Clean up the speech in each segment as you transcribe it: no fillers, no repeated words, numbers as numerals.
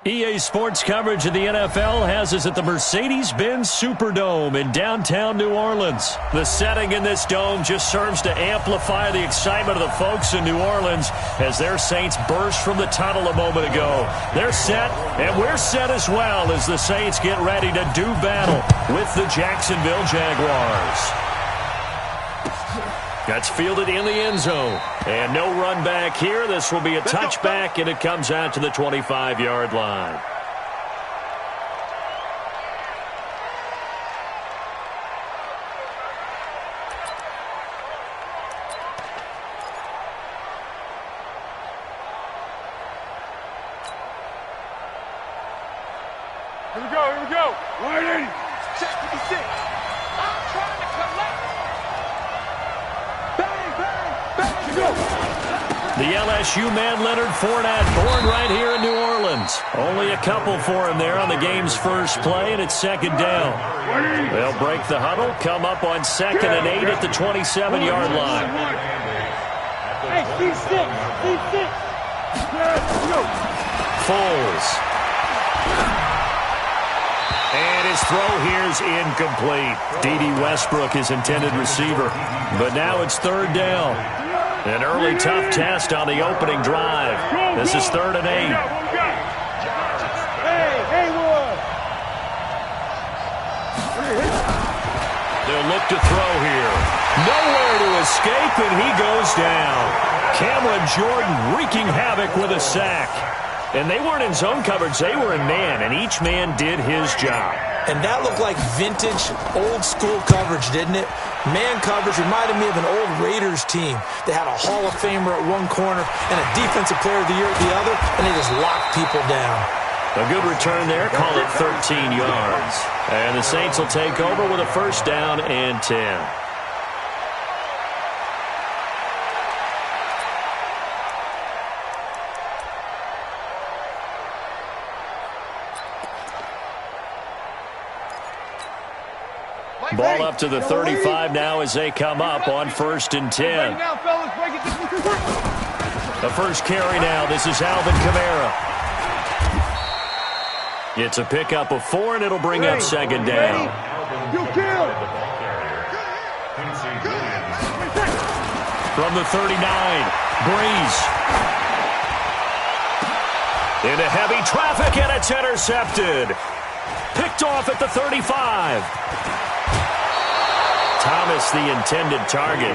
EA Sports coverage of the NFL has us at the Mercedes-Benz Superdome in downtown New Orleans. The setting in this dome just serves to amplify the excitement of the folks in New Orleans as their Saints burst from the tunnel a moment ago. They're set, and we're set as well as the Saints get ready to do battle with the Jacksonville Jaguars. That's fielded in the end zone. And no run back here. This will be a touchback, and it comes out to the 25-yard line. Here we go, here we go. 180. Check 56. I'm trying to collect. The LSU man Leonard Fournette, born right here in New Orleans. Only a couple for him there on the game's first play, and it's second down. They'll break the huddle, come up on 2nd and 8 at the 27-yard line. Hey, C6. Foles. And his throw here's incomplete. D.D. Westbrook, his intended receiver. But now it's third down. An early tough test on the opening drive. This is 3rd and 8. They'll look to throw here. Nowhere to escape, and he goes down. Cameron Jordan wreaking havoc with a sack. And they weren't in zone coverage. They were in man, and each man did his job. And that looked like vintage, old-school coverage, didn't it? Man coverage reminded me of an old Raiders team. They had a Hall of Famer at one corner and a Defensive Player of the Year at the other, and they just locked people down. A good return there. Call it 13 yards. And the Saints will take over with a first down and 10. Ball up to the 35 now as they come up on 1st and 10. The first carry now. This is Alvin Kamara. It's a pickup of 4, and it'll bring up 2nd down. From the 39, Breeze. Into heavy traffic, and it's intercepted. Picked off at the 35. Thomas, the intended target.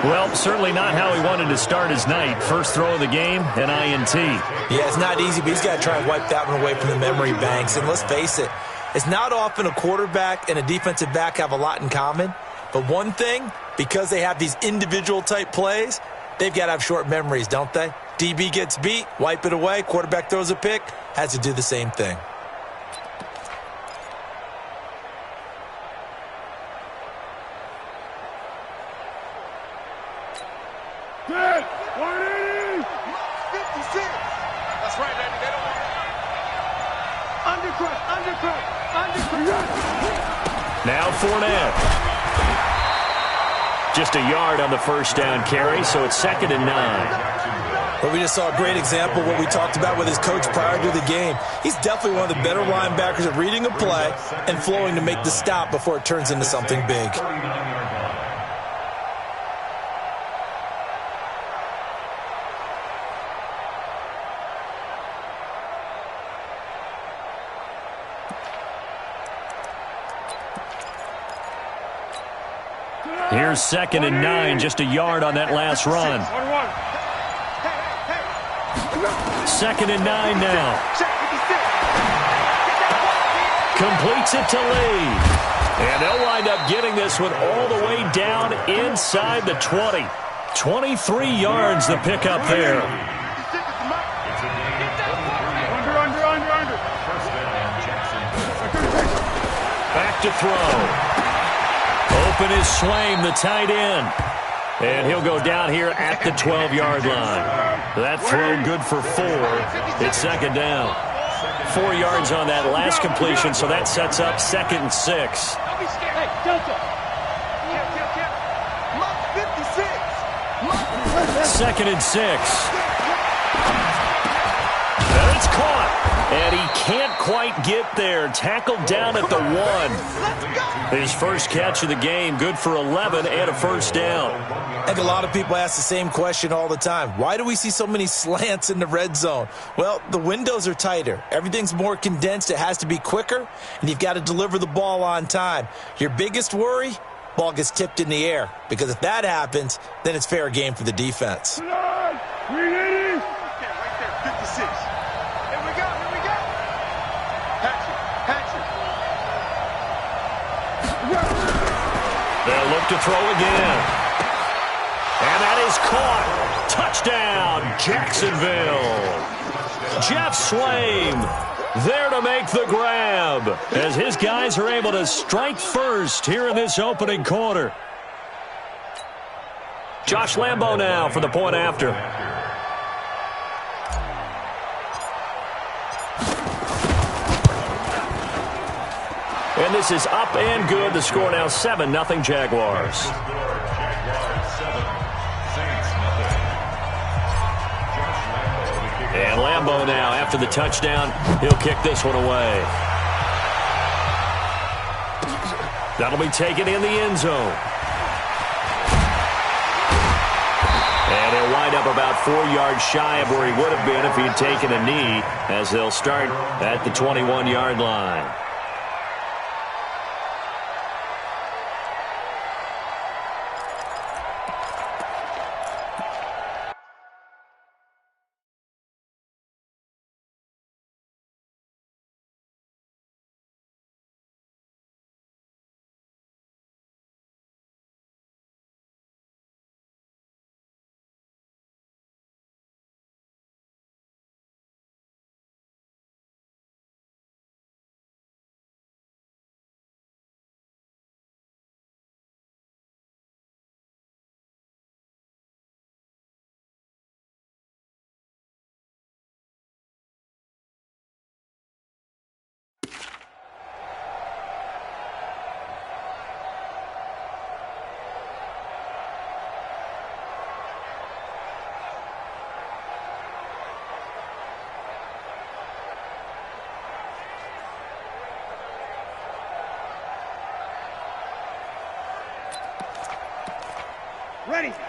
Well, certainly not how he wanted to start his night. First throw of the game, an INT. Yeah, it's not easy, but he's got to try and wipe that one away from the memory banks. And let's face it, it's not often a quarterback and a defensive back have a lot in common. But one thing, because they have these individual-type plays, they've got to have short memories, don't they? DB gets beat, wipe it away, quarterback throws a pick, has to do the same thing. Good. 180. 56. That's right, Randy. They don't want undercut. Now Fournette. Just a yard on the first down carry, so it's 2nd and 9. Well, we just saw a great example of what we talked about with his coach prior to the game. He's definitely one of the better linebackers at reading a play and flowing to make the stop before it turns into something big. Here's 2nd and 9, just a yard on that last run. 2nd and 9 now. Completes it to Lee. And they'll wind up getting this one all the way down inside the 20. 23 yards the pickup there. Back to throw. Open is Swaim, the tight end. And he'll go down here at the 12-yard line. That throw good for 4. It's 2nd down. 4 yards on that last completion, so that sets up 2nd and 6. Second and 6. And it's caught. And he can't quite get there. Tackled down at the 1. His first catch of the game, good for 11 and a first down. I think a lot of people ask the same question all the time. Why do we see so many slants in the red zone? Well, the windows are tighter. Everything's more condensed. It has to be quicker, and you've got to deliver the ball on time. Your biggest worry? Ball gets tipped in the air, because if that happens, then it's fair game for the defense. 380. Right there, 56. Here we go. Patch it. They'll look to throw again. And that is caught. Touchdown, Jacksonville. Jeff Swaim there to make the grab as his guys are able to strike first here in this opening quarter. Josh Lambo now for the point after. And this is up and good. The score now 7-0 Jaguars. And Lambo now, after the touchdown, he'll kick this one away. That'll be taken in the end zone. And he'll wind up about 4 yards shy of where he would have been if he'd taken a knee, as they'll start at the 21-yard line.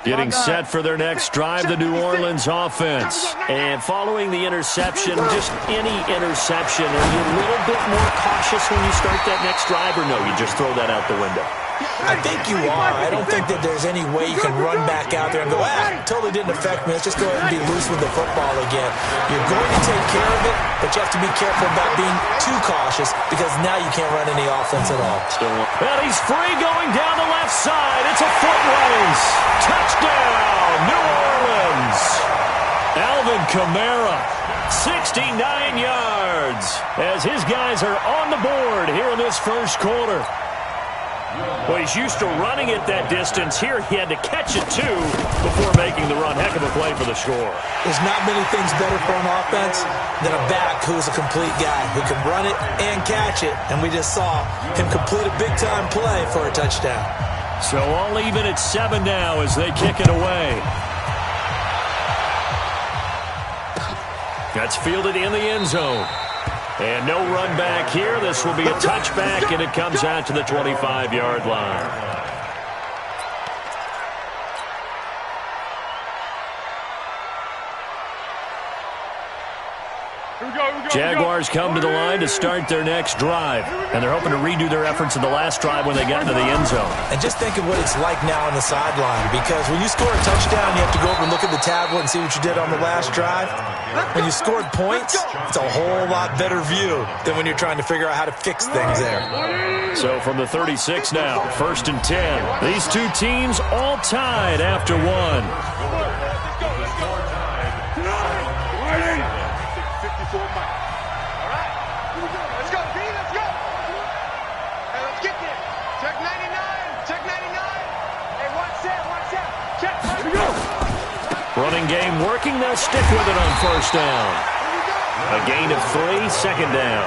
Getting set for their next drive, the New Orleans offense. And following the interception, just any interception, are you a little bit more cautious when you start that next drive, or no, you just throw that out the window? I think you are. I don't think that there's any way you can run back out there and go, totally didn't affect me. Let's just go ahead and be loose with the football again. You're going to take care of it, but you have to be careful about being too cautious, because now you can't run any offense at all. Well, he's free going down the left side. It's a foot race. Touchdown, New Orleans. Alvin Kamara, 69 yards, as his guys are on the board here in this first quarter. Well, he's used to running it that distance. Here he had to catch it, too, before making the run. Heck of a play for the score. There's not many things better for an offense than a back who's a complete guy, who can run it and catch it. And we just saw him complete a big-time play for a touchdown. So all even at 7 now as they kick it away. That's fielded in the end zone. And no run back here. This will be a touchback, and it comes out to the 25-yard line. Jaguars come to the line to start their next drive, and they're hoping to redo their efforts in the last drive when they got into the end zone. And just think of what it's like now on the sideline, because when you score a touchdown, you have to go over and look at the tablet and see what you did on the last drive. When you scored points, it's a whole lot better view than when you're trying to figure out how to fix things there. So from the 36 now, 1st and 10. These two teams all tied after one. Running game working. They'll stick with it on 1st down. A gain of 3, 2nd down.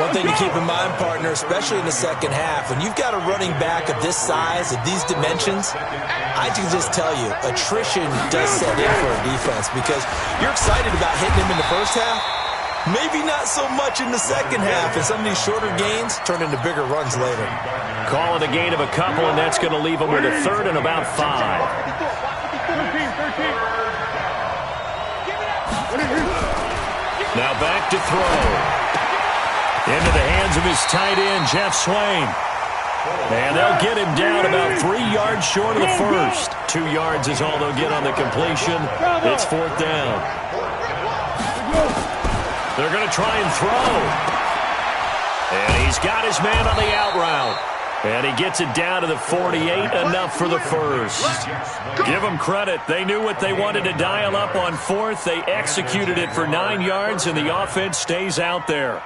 One thing to keep in mind, partner, especially in the second half, when you've got a running back of this size, of these dimensions, I can just tell you, attrition does set in for a defense, because you're excited about hitting him in the first half, Maybe not so much in the second half, and some of these shorter gains turn into bigger runs later. Call it a gain of a couple, and that's going to leave them with a third and about 5. Now back to throw. Into the hands of his tight end, Jeff Swain. And they'll get him down about 3 yards short of the first. 2 yards is all they'll get on the completion. It's 4th down. They're going to try and throw. And he's got his man on the out route. And he gets it down to the 48, enough for the first. Give them credit. They knew what they wanted to dial up on 4th. They executed it for 9 yards, and the offense stays out there.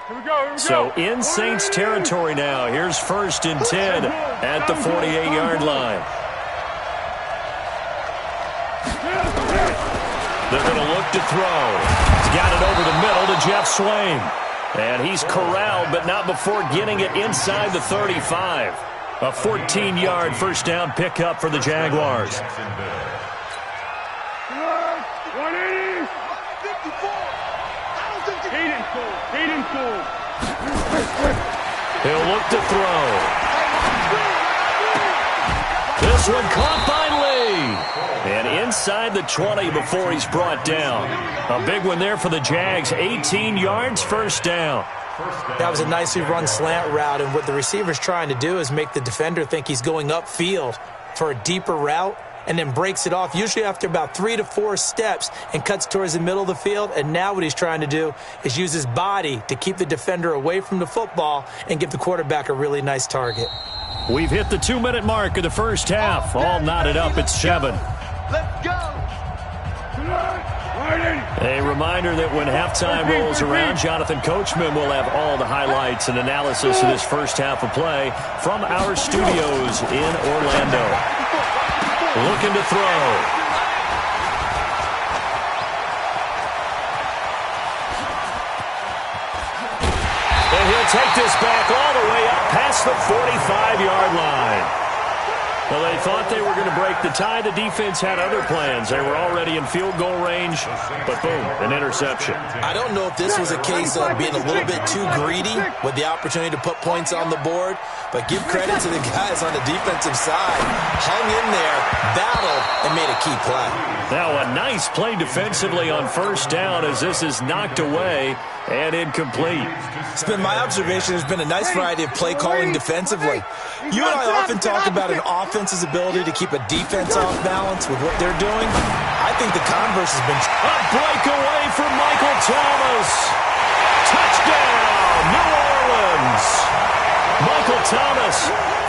Here we go. So in Saints territory now. Here's 1st and 10 at the 48-yard line. They're going to look to throw. He's got it over the middle to Jeff Swain. And he's corralled, but not before getting it inside the 35. A 14-yard first down pickup for the Jaguars. 180. 54. He'll look to throw. This one caught by Lee. And inside the 20 before he's brought down. A big one there for the Jags. 18 yards, first down. That was a nicely run slant route, and what the receiver's trying to do is make the defender think he's going upfield for a deeper route, and then breaks it off, usually after about 3 to 4 steps, and cuts towards the middle of the field. And now what he's trying to do is use his body to keep the defender away from the football and give the quarterback a really nice target. We've hit the 2-minute mark of the first half. All knotted up at 7. Let's go. A reminder that when halftime rolls around, Jonathan Coachman will have all the highlights and analysis of this first half of play from our studios in Orlando. Looking to throw. And he'll take this back all the way up past the 45-yard line. Well, they thought they were going to break the tie. The defense had other plans. They were already in field goal range, but boom, an interception. I don't know if this was a case of being a little bit too greedy with the opportunity to put points on the board, but give credit to the guys on the defensive side. Hung in there, battled, and made a key play. Now a nice play defensively on first down as this is knocked away and incomplete. It's been my observation there's been a nice variety of play calling defensively. You and I often talk about an offense's ability to keep a defense off balance with what they're doing. I think the converse has been... A breakaway from Michael Thomas. Touchdown, New Orleans. Michael Thomas,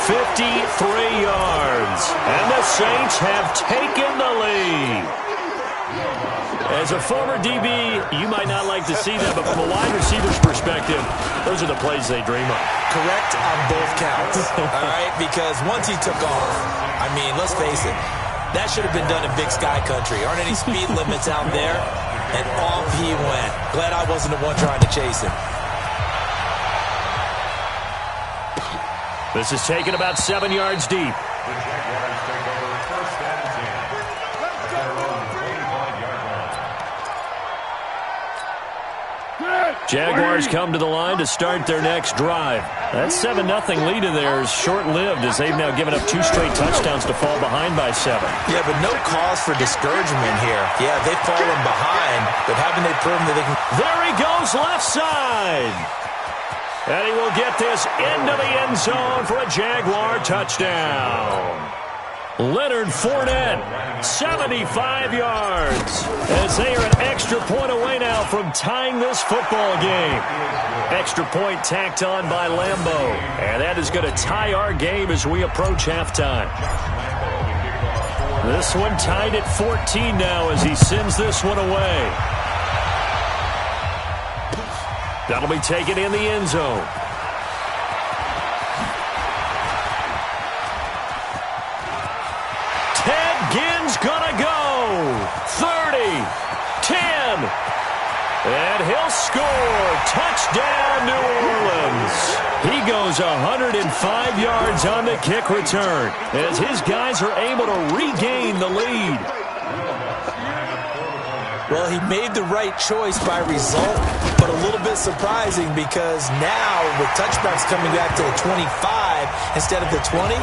53 yards. And the Saints have taken the lead. As a former DB, you might not like to see that, but from a wide receiver's perspective, those are the plays they dream of. Correct on both counts, all right? Because once he took off, I mean, let's face it, that should have been done in Big Sky Country. Aren't any speed limits out there? And off he went. Glad I wasn't the one trying to chase him. This is taken about 7 yards deep. Jaguars come to the line to start their next drive. That 7-0 lead of theirs short-lived as they've now given up 2 straight touchdowns to fall behind by 7. Yeah, but no cause for discouragement here. Yeah, they've fallen behind, but haven't they proven that they can... There he goes, left side. And he will get this into the end zone for a Jaguar touchdown. Leonard Fournette, 75 yards, as they are an extra point away now from tying this football game. Extra point tacked on by Lambeau, and that is going to tie our game as we approach halftime. This one tied at 14 now as he sends this one away. That'll be taken in the end zone. Gonna go 30, 10, and he'll score. Touchdown, New Orleans. He goes 105 yards on the kick return as his guys are able to regain the lead. Well, he made the right choice by result, but a little bit surprising because now with touchbacks coming back to the 25 instead of the 20,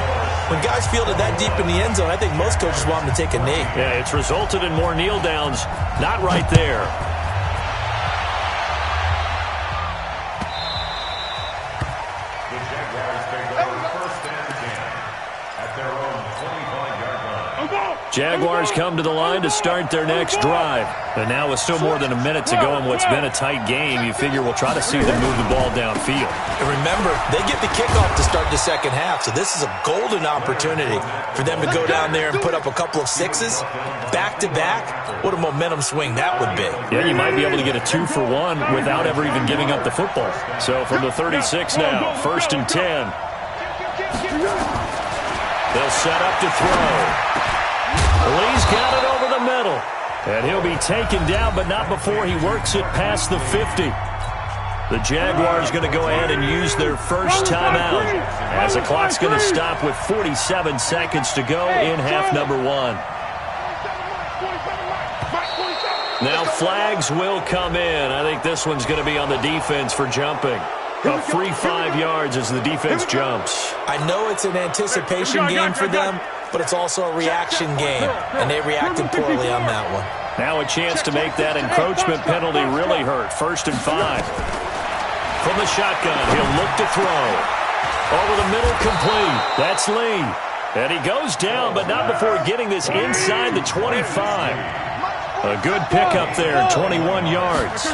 when guys fielded that deep in the end zone, I think most coaches want them to take a knee. Yeah, it's resulted in more kneel downs. Not right there. Jaguars come to the line to start their next drive. And now with still more than a minute to go in what's been a tight game, you figure we'll try to see them move the ball downfield. And remember, they get the kickoff to start the second half, so this is a golden opportunity for them to go down there and put up a couple of sixes back-to-back. What a momentum swing that would be. Yeah, you might be able to get a 2-for-1 without ever even giving up the football. So from the 36 now, 1st and 10. They'll set up to throw. Lee's got it over the middle. And he'll be taken down, but not before he works it past the 50. The Jaguars going to go ahead and use their first timeout, as the clock's going to stop with 47 seconds to go in half number 1. Now flags will come in. I think this one's going to be on the defense for jumping. A free 5 yards as the defense jumps. I know it's an anticipation game for them, but it's also a reaction game, and they reacted poorly on that one. Now a chance to make that encroachment penalty really hurt. 1st and 5. From the shotgun, he'll look to throw. Over the middle, complete. That's Lee. And he goes down, but not before getting this inside the 25. A good pickup there, 21 yards.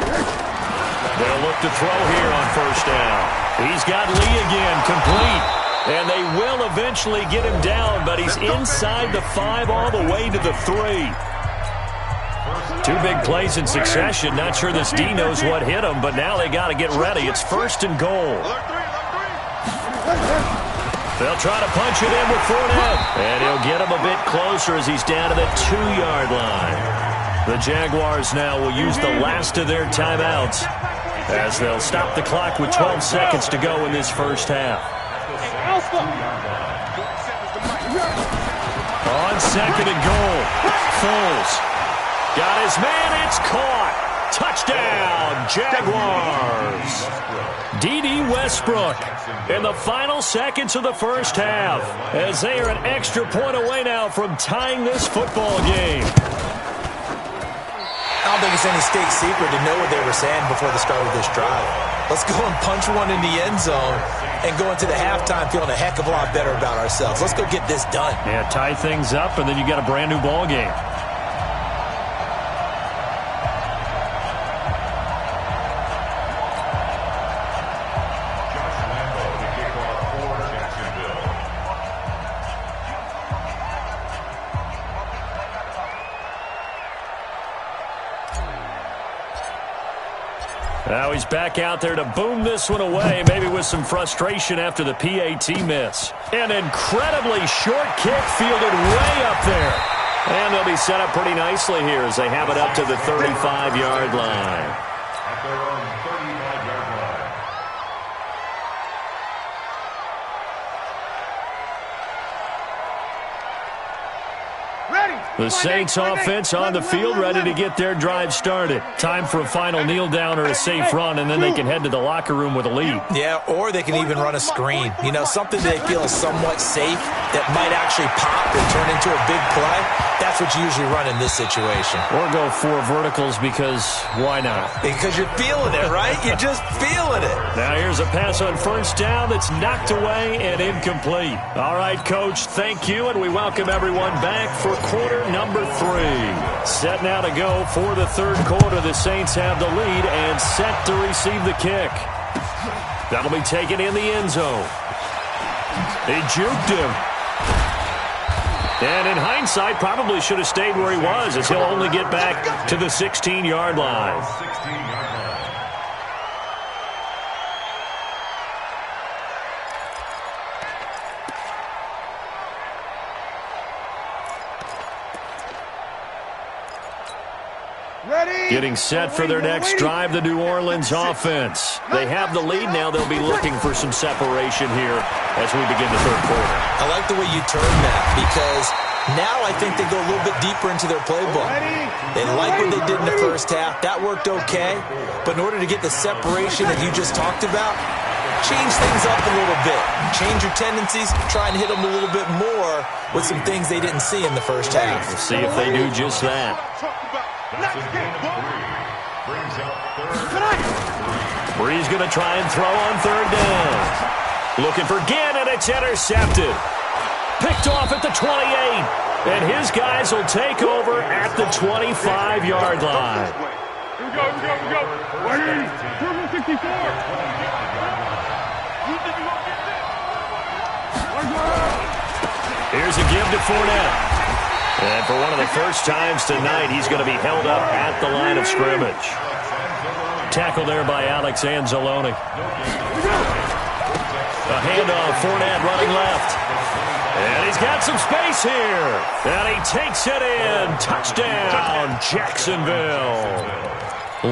They'll look to throw here on 1st down. He's got Lee again, complete. And they will eventually get him down, but he's inside the 5 all the way to the 3. 2 big plays in succession. Not sure this D knows what hit him, but now they got to get ready. It's 1st and goal. They'll try to punch it in with Fournette. And he'll get him a bit closer as he's down to the 2-yard line. The Jaguars now will use the last of their timeouts as they'll stop the clock with 12 seconds to go in this first half. On 2nd and goal, Foles got his man. It's caught. Touchdown, Jaguars. D.D. Westbrook in the final seconds of the first half as they are an extra point away now from tying this football game. I don't think it's any state secret to know what they were saying before the start of this drive. Let's go and punch one in the end zone and go into the halftime feeling a heck of a lot better about ourselves. Let's go get this done. Yeah, tie things up, and then you got a brand new ball game. Now he's back out there to boom this one away, maybe with some frustration after the PAT miss. An incredibly short kick fielded way up there. And they'll be set up pretty nicely here as they have it up to the 35-yard line. At their own 35-yard line. The Saints offense on the field, ready to get their drive started. Time for a final kneel down or a safe run, and then they can head to the locker room with a lead. Yeah, or they can even run a screen. You know, something they feel is somewhat safe that might actually pop and turn into a big play. That's what you usually run in this situation. Or go 4 verticals because why not? Because you're feeling it, right? You're just feeling it. Now here's a pass on 1st down that's knocked away and incomplete. All right, Coach, thank you, and we welcome everyone back for quarter number 3. Set now to go for the 3rd quarter. The Saints have the lead and set to receive the kick. That'll be taken in the end zone. He juked him. And in hindsight, probably should have stayed where he was as he'll only get back to the 16-yard line. 16-yard line. Getting set for their next drive, the New Orleans offense. They have the lead now. They'll be looking for some separation here as we begin the 3rd quarter. I like the way you term that because Now I think they go a little bit deeper into their playbook. They like what they did in the first half. That worked okay. But in order to get the separation that you just talked about, change things up a little bit. Change your tendencies. Try and hit them a little bit more with some things they didn't see in the first half. We'll see if they do just that. Bree's going to try and throw on third down. Looking for Ginn, and it's intercepted. Picked off at the 28. And his guys will take over at the 25-yard line. Here we go, here we go, here we go. 264. Here's a give to Fournette. And for one of the first times tonight, he's going to be held up at the line of scrimmage. Tackle there by Alex Anzalone. A handoff, Fournette running left. And he's got some space here. And he takes it in. Touchdown, Jacksonville.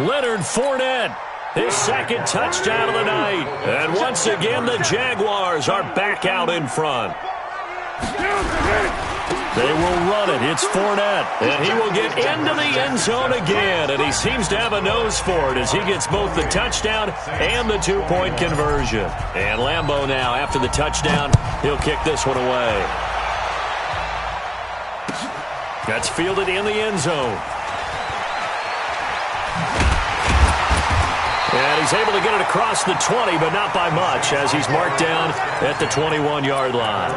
Leonard Fournette, his second touchdown of the night. And once again, the Jaguars are back out in front. They will run it. It's Fournette. And he will get into the end zone again. And he seems to have a nose for it as he gets both the touchdown and the two-point conversion. And Lambeau now, after the touchdown, he'll kick this one away. That's fielded in the end zone. And he's able to get it across the 20, but not by much, as he's marked down at the 21-yard line.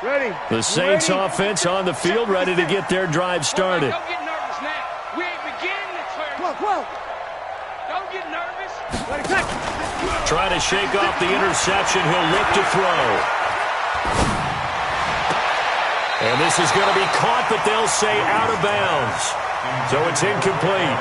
Ready. The Saints offense on the field, ready to get their drive started. Don't get nervous now. We ain't beginning the turn. Don't get nervous. Trying to shake off the interception. He'll look to throw. And this is going to be caught, but they'll say out of bounds. So it's incomplete.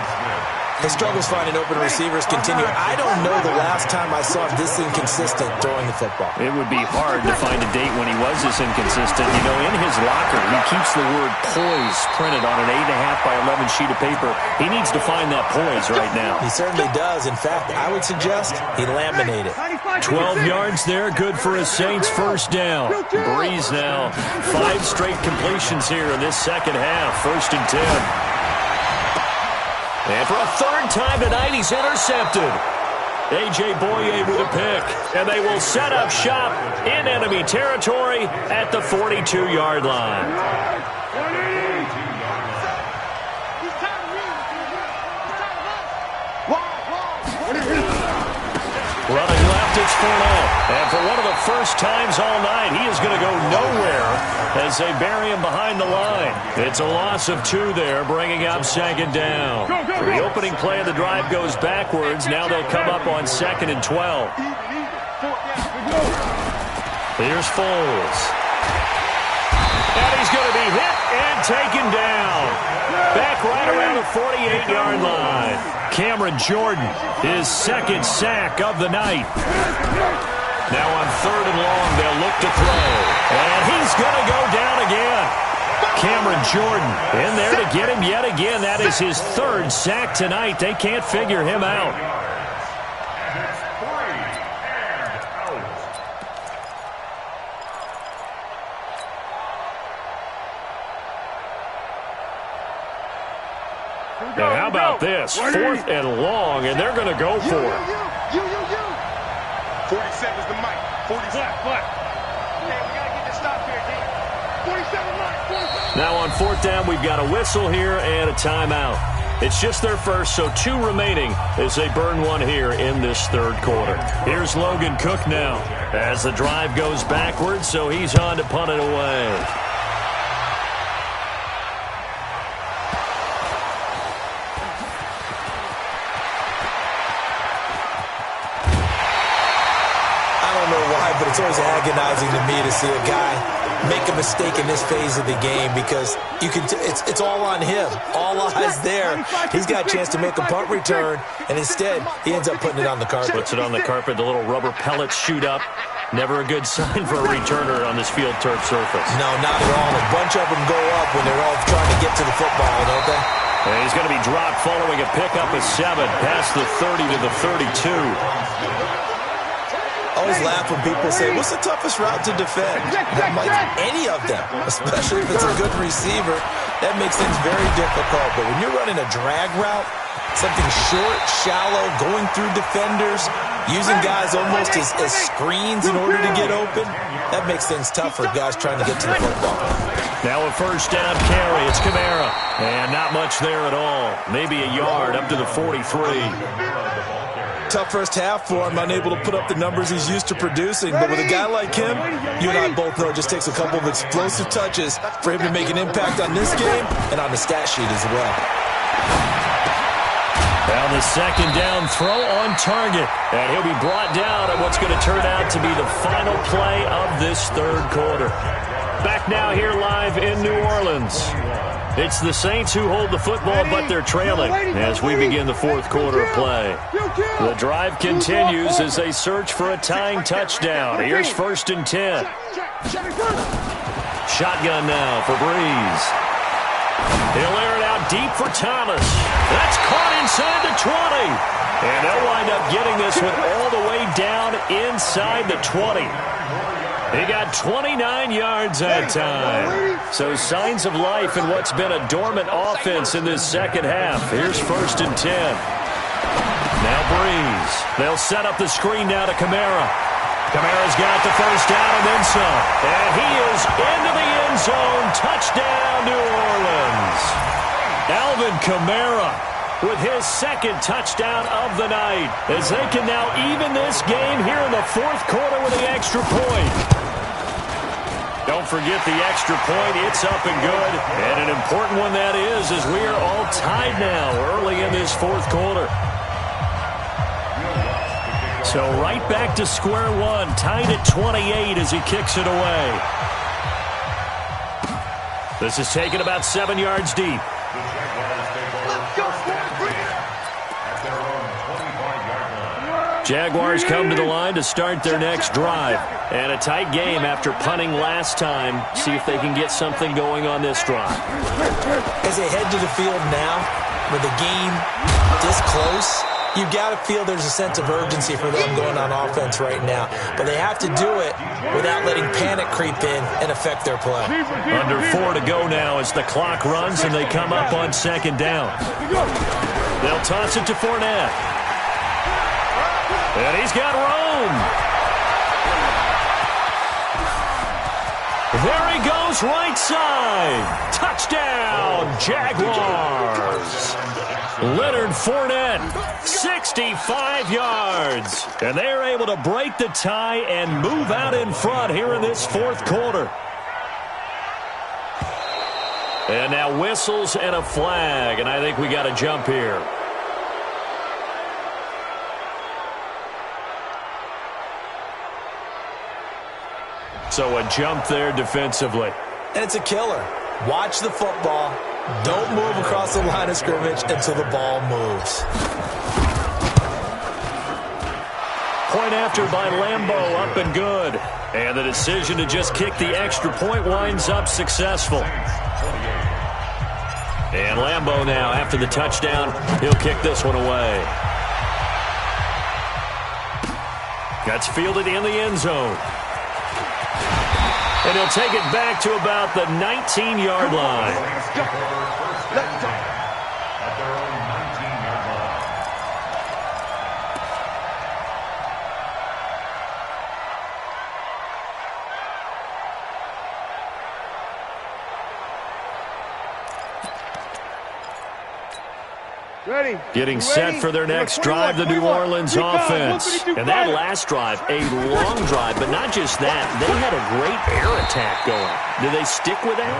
His struggles finding open receivers continue. I don't know the last time I saw him this inconsistent throwing the football. It would be hard to find a date when he was this inconsistent. You know, in his locker, he keeps the word poise printed on an 8.5 by 11 sheet of paper. He needs to find that poise right now. He certainly does. In fact, I would suggest he laminated. 12 yards there, good for a Saints first down. Breeze now, 5 straight completions here in this second half. 1st and 10. And for a third time tonight, he's intercepted. A.J. Boye with a pick. And they will set up shop in enemy territory at the 42-yard line. Running left, it's Fournette. And for one of the first times all night, he is going to go nowhere as they bury him behind the line. It's a loss of 2 there, bringing up 2nd down. The opening play of the drive goes backwards. Now they'll come up on 2nd and 12. Here's Foles. And he's going to be hit and taken down. Back right around the 48-yard line. Cameron Jordan, his 2nd sack of the night. Now on 3rd and long, they'll look to throw. And he's going to go down again. Cameron Jordan in there to get him yet again. That is his 3rd sack tonight. They can't figure him out. Now, how about this? 4th and long, and they're going to go for it. 47's the mic. 47. Hey, we got to get this stop here, D. 47 mic. Now on 4th down, we've got a whistle here and a timeout. It's just their first, so 2 remaining as they burn one here in this 3rd quarter. Here's Logan Cook now as the drive goes backwards, so he's on to punt it away. But it's always agonizing to me to see a guy make a mistake in this phase of the game because you can. It's all on him. All eyes there. He's got a chance to make a punt return, and instead he ends up putting it on the carpet. Puts it on the carpet. The little rubber pellets shoot up. Never a good sign for a returner on this field turf surface. No, not at all. A bunch of them go up when they're all trying to get to the football, don't they? And he's going to be dropped following a pickup of 7 past the 30 to the 32. always laugh when people say, what's the toughest route to defend? I'm like, any of them, especially if it's a good receiver. That makes things very difficult. But when you're running a drag route, something short, shallow, going through defenders, using guys almost as screens in order to get open, that makes things tough for guys trying to get to the football. Now a first down carry. It's Kamara. And not much there at all. Maybe a yard up to the 43. Tough first half for him, unable to put up the numbers he's used to producing. But with a guy like him, you and I both know it just takes a couple of explosive touches for him to make an impact on this game and on the stat sheet as well. Now the second down throw on target. And he'll be brought down at what's going to turn out to be the final play of this third quarter. Back now here live in New Orleans. It's the Saints who hold the football, but they're trailing as we begin the fourth quarter of play. The drive continues as they search for a tying touchdown. Here's first and 10. Shotgun now for Breeze. He'll air it out deep for Thomas. That's caught inside the 20. And they'll wind up getting this one all the way down inside the 20. He got 29 yards that time. So signs of life in what's been a dormant offense in this second half. Here's first and 10. Now Breeze. They'll set up the screen now to Kamara. Kamara's got the first down and then some. And he is into the end zone. Touchdown, New Orleans. Alvin Kamara with his second touchdown of the night as they can now even this game here in the fourth quarter with the extra point. Don't forget the extra point. It's up and good. And an important one that is as we are all tied now early in this fourth quarter. So right back to square one, tied at 28 as he kicks it away. This is taken about 7 yards deep. Jaguars come to the line to start their next drive. And a tight game after punting last time. See if they can get something going on this drive. As they head to the field now, with the game this close, you've got to feel there's a sense of urgency for them going on offense right now. But they have to do it without letting panic creep in and affect their play. Under 4 to go now as the clock runs and they come up on second down. They'll toss it to Fournette. And he's got room. There he goes, right side. Touchdown, Jaguars. Leonard Fournette, 65 yards. And they're able to break the tie and move out in front here in this fourth quarter. And now whistles and a flag, and I think we got a jump here. So a jump there defensively. And it's a killer. Watch the football. Don't move across the line of scrimmage until the ball moves. Point after by Lambeau, up and good. And the decision to just kick the extra point winds up successful. And Lambeau now, after the touchdown, he'll kick this one away. That's fielded in the end zone. And he'll take it back to about the 19-yard line. Let's go. Let's go. Ready. Getting set for their next drive, the New Orleans offense. And that last drive, a long drive, but not just that. They had a great air attack going. Do they stick with that?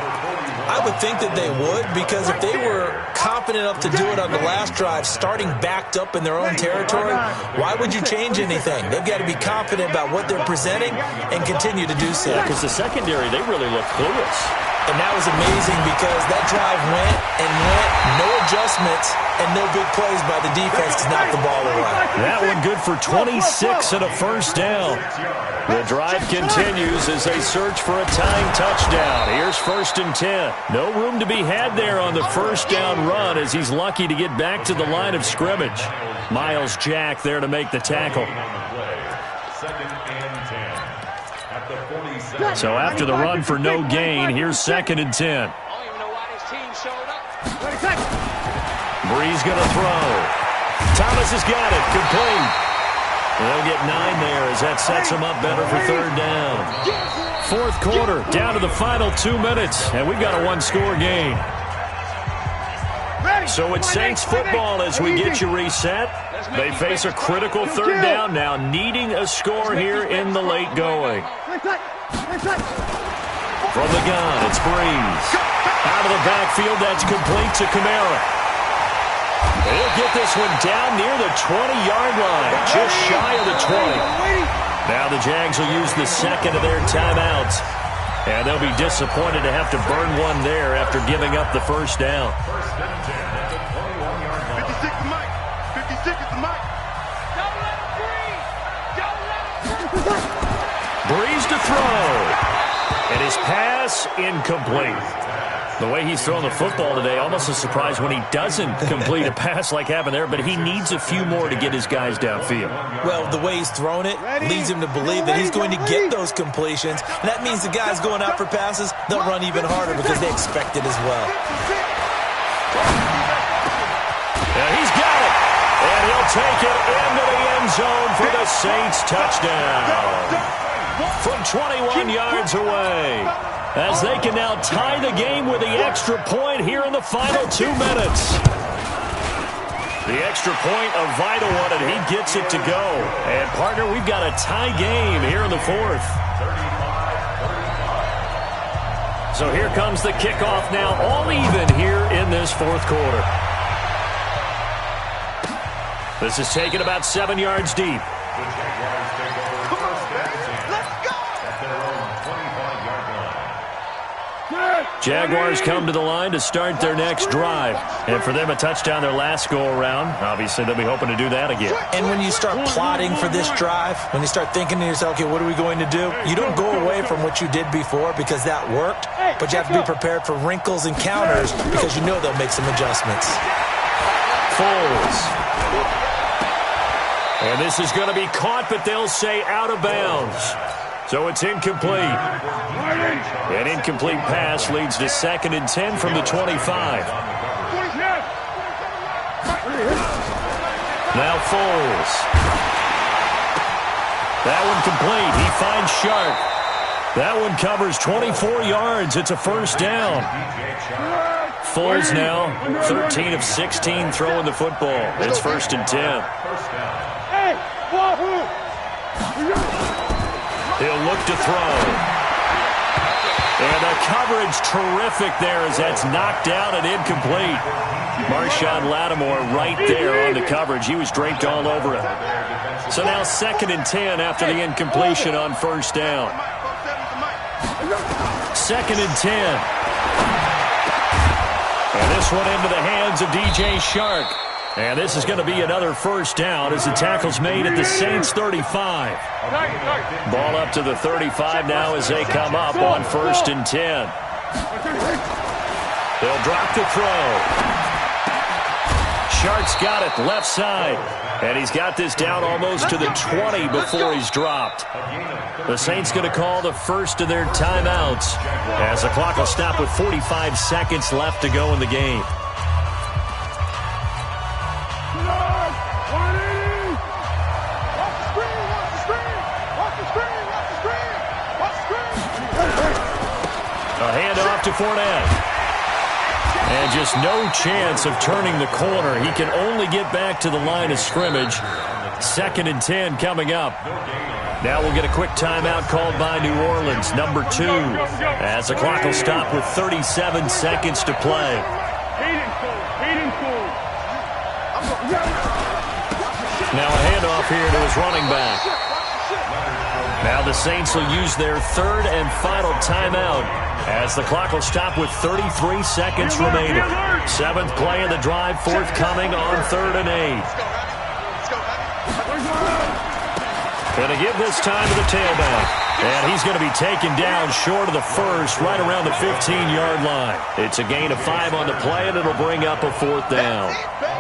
I would think that they would, because if they were confident enough to do it on the last drive, starting backed up in their own territory, why would you change anything? They've got to be confident about what they're presenting and continue to do so. Because the secondary, they really look clueless. And that was amazing because that drive went and went, no adjustments, and no big plays by the defense to knock the ball away. That one good for 26 and a first down. The drive continues as they search for a tying touchdown. Here's first and 10. No room to be had there on the first down run as he's lucky to get back to the line of scrimmage. Miles Jack there to make the tackle. So after the run for no gain, here's 2nd and 10. I don't even know why this team showed up. Brees going to throw. Thomas has got it. Complete. They'll get 9 there as that sets them up better for 3rd down. 4th quarter, down to the final 2 minutes, and we've got a 1-score game. So it's Saints football as we get you reset. They face a critical 3rd down now, needing a score here in the late going. From the gun, it's Brees. Out of the backfield, that's complete to Kamara. He'll get this one down near the 20-yard line, just shy of the 20. Now the Jags will use the 2nd of their timeouts. And they'll be disappointed to have to burn one there after giving up the 1st down. 56 is Mike. 56 is Mike. Don't let him breathe. Don't let him breathe. Brees to throw. And his pass incomplete. The way he's thrown the football today, almost a surprise when he doesn't complete a pass like happened there, but he needs a few more to get his guys downfield. Well, the way he's thrown it leads him to believe that he's going to get those completions. And that means the guys going out for passes, they'll run even harder because they expect it as well. Yeah, he's got it. And he'll take it into the end zone for the Saints touchdown. From 21 yards away. As they can now tie the game with the extra point here in the final 2 minutes. The extra point, a vital one, and he gets it to go. And, partner, we've got a tie game here in the 4th. So here comes the kickoff now, all even here in this 4th quarter. This is taken about 7 yards deep. Jaguars come to the line to start their next drive. And for them, a touchdown their last go-around. Obviously, they'll be hoping to do that again. And when you start plotting for this drive, when you start thinking to yourself, okay, what are we going to do? You don't go away from what you did before because that worked, but you have to be prepared for wrinkles and counters because you know they'll make some adjustments. Foles. And this is going to be caught, but they'll say out of bounds. So it's incomplete. An incomplete pass leads to 2nd and 10 from the 25. Now Foles. That one complete. He finds Shark. That one covers 24 yards. It's a 1st down. Foles now 13 of 16 throwing the football. It's 1st and 10. He'll look to throw. And the coverage terrific there as that's knocked down and incomplete. Marshawn Lattimore right there on the coverage. He was draped all over it. So now 2nd and 10 after the incompletion on 1st down. 2nd and 10. And this one into the hands of DJ Shark. And this is going to be another 1st down as the tackle's made at the Saints 35. Ball up to the 35 now as they come up on 1st and 10. They'll drop the throw. Shark's got it left side. And he's got this down almost to the 20 before he's dropped. The Saints going to call the 1st of their timeouts as the clock will stop with 45 seconds left to go in the game. A handoff to Fournette. And just no chance of turning the corner. He can only get back to the line of scrimmage. 2nd and 10 coming up. Now we'll get a quick timeout called by New Orleans, number 2, as the clock will stop with 37 seconds to play. Now a handoff here to his running back. Now the Saints will use their 3rd and final timeout as the clock will stop with 33 seconds remaining. 7th play of the drive forthcoming on 3rd and 8. Going to give this time to the tailback. And he's going to be taken down short of the first, right around the 15-yard line. It's a gain of 5 on the play, and it'll bring up a 4th down.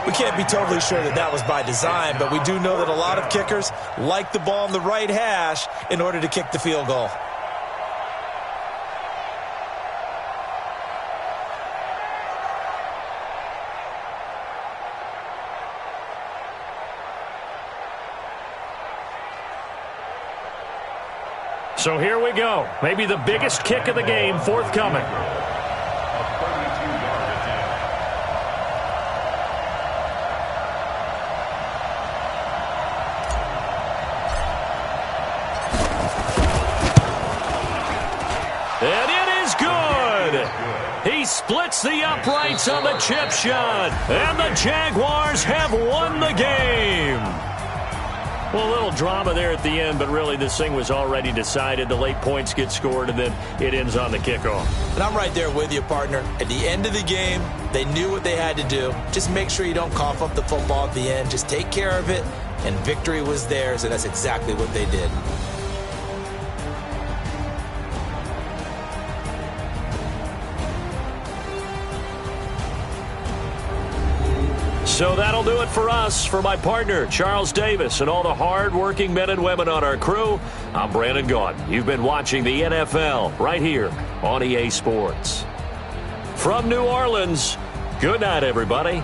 We can't be totally sure that that was by design, but we do know that a lot of kickers like the ball on the right hash in order to kick the field goal. So here we go. Maybe the biggest kick of the game forthcoming. And it is good. He splits the uprights on the chip shot. And the Jaguars have won the game. Well, a little drama there at the end, but really this thing was already decided. The late points get scored, and then it ends on the kickoff. And I'm right there with you, partner. At the end of the game, they knew what they had to do. Just make sure you don't cough up the football at the end. Just take care of it, and victory was theirs, and that's exactly what they did. So that'll do it for us. For my partner, Charles Davis, and all the hard-working men and women on our crew, I'm Brandon Gaudin. You've been watching the NFL right here on EA Sports. From New Orleans, good night, everybody.